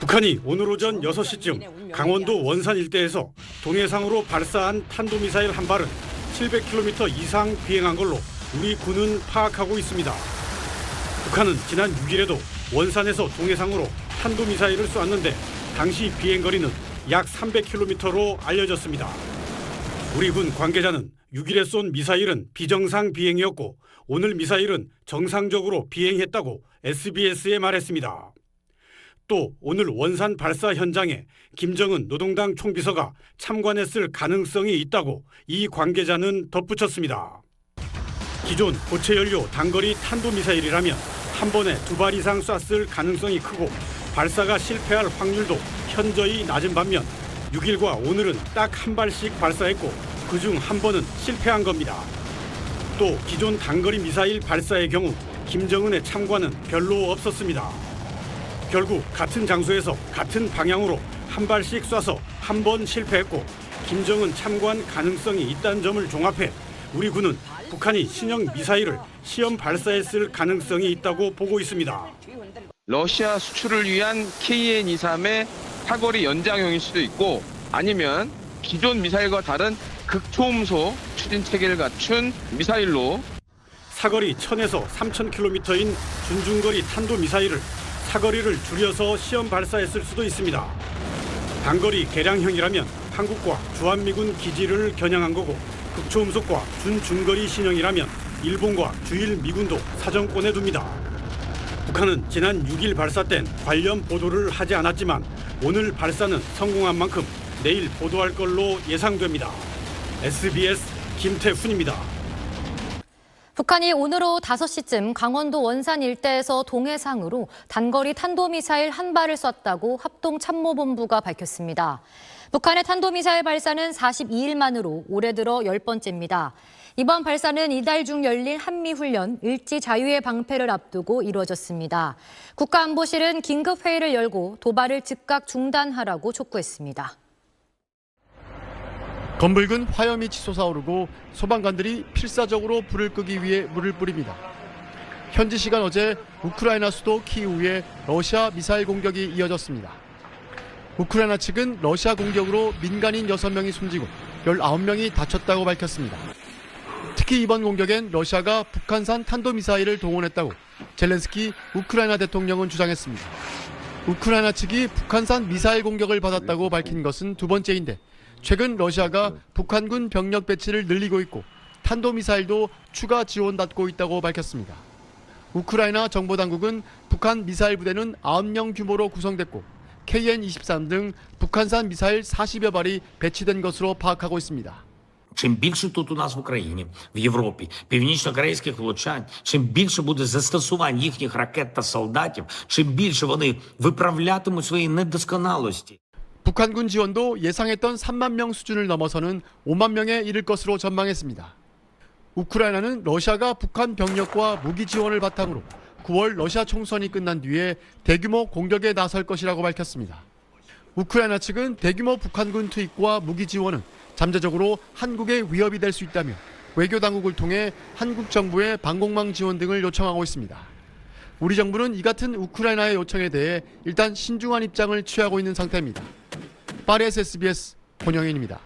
북한이 오늘 오전 6시쯤 강원도 원산 일대에서 동해상으로 발사한 탄도미사일 한 발은 700km 이상 비행한 걸로 우리 군은 파악하고 있습니다. 북한은 지난 6일에도 원산에서 동해상으로 탄도미사일을 쏘았는데 당시 비행거리는 약 300km로 알려졌습니다. 우리 군 관계자는 6일에 쏜 미사일은 비정상 비행이었고 오늘 미사일은 정상적으로 비행했다고 SBS에 말했습니다. 또 오늘 원산 발사 현장에 김정은 노동당 총비서가 참관했을 가능성이 있다고 이 관계자는 덧붙였습니다. 기존 고체 연료 단거리 탄도미사일이라면 한 번에 2발 이상 쐈을 가능성이 크고 발사가 실패할 확률도 현저히 낮은 반면 6일과 오늘은 딱 한 발씩 발사했고 그중 한 번은 실패한 겁니다. 또 기존 단거리 미사일 발사의 경우 김정은의 참관은 별로 없었습니다. 결국 같은 장소에서 같은 방향으로 한 발씩 쏴서 한 번 실패했고 김정은 참관 가능성이 있다는 점을 종합해 우리 군은 북한이 신형 미사일을 시험 발사했을 가능성이 있다고 보고 있습니다. 러시아 수출을 위한 KN-23의 사거리 연장형일 수도 있고 아니면 기존 미사일과 다른 극초음속 추진 체계를 갖춘 미사일로 사거리 1000에서 3000km인 준중거리 탄도미사일을 사거리를 줄여서 시험 발사했을 수도 있습니다. 단거리 개량형이라면 한국과 주한미군 기지를 겨냥한 거고 극초음속과 준중거리 신형이라면 일본과 주일 미군도 사정권에 둡니다. 북한은 지난 6일 발사 땐 관련 보도를 하지 않았지만 오늘 발사는 성공한 만큼 내일 보도할 걸로 예상됩니다. SBS 김태훈입니다. 북한이 오늘 오후 5시쯤 강원도 원산 일대에서 동해상으로 단거리 탄도미사일 한 발을 쐈다고 합동참모본부가 밝혔습니다. 북한의 탄도미사일 발사는 42일 만으로 올해 들어 10번째입니다. 이번 발사는 이달 중 열릴 한미훈련 일지 자유의 방패를 앞두고 이루어졌습니다. 국가안보실은 긴급회의를 열고 도발을 즉각 중단하라고 촉구했습니다. 검붉은 화염이 치솟아오르고 소방관들이 필사적으로 불을 끄기 위해 물을 뿌립니다. 현지 시간 어제 우크라이나 수도 키이우에 러시아 미사일 공격이 이어졌습니다. 우크라이나 측은 러시아 공격으로 민간인 6명이 숨지고 19명이 다쳤다고 밝혔습니다. 특히 이번 공격엔 러시아가 북한산 탄도미사일을 동원했다고 젤렌스키 우크라이나 대통령은 주장했습니다. 우크라이나 측이 북한산 미사일 공격을 받았다고 밝힌 것은 두 번째인데 최근 러시아가 북한군 병력 배치를 늘리고 있고 탄도미사일도 추가 지원받고 있다고 밝혔습니다. 우크라이나 정보당국은 북한 미사일 부대는 9명 규모로 구성됐고 KN-23 등 북한산 미사일 40여 발이 배치된 것으로 파악하고 있습니다. Чим більше тут у нас в Україні, в Європі, північно-корейських влучань, чим більше буде застосувань їхніх ракет та солдатів, чим більше вони виправлятимуть свої недосконалості. 북한군 지원도 예상했던 3만 명 수준을 넘어서는 5만 명에 이를 것으로 전망했습니다. 우크라이나는 러시아가 북한 병력과 무기 지원을 바탕으로 9월 러시아 총선이 끝난 뒤에 대규모 공격에 나설 것이라고 밝혔습니다. 우크라이나 측은 대규모 북한군 투입과 무기 지원은 잠재적으로 한국의 위협이 될 수 있다며 외교 당국을 통해 한국 정부의 방공망 지원 등을 요청하고 있습니다. 우리 정부는 이 같은 우크라이나의 요청에 대해 일단 신중한 입장을 취하고 있는 상태입니다. 파리에서 SBS 권영인입니다.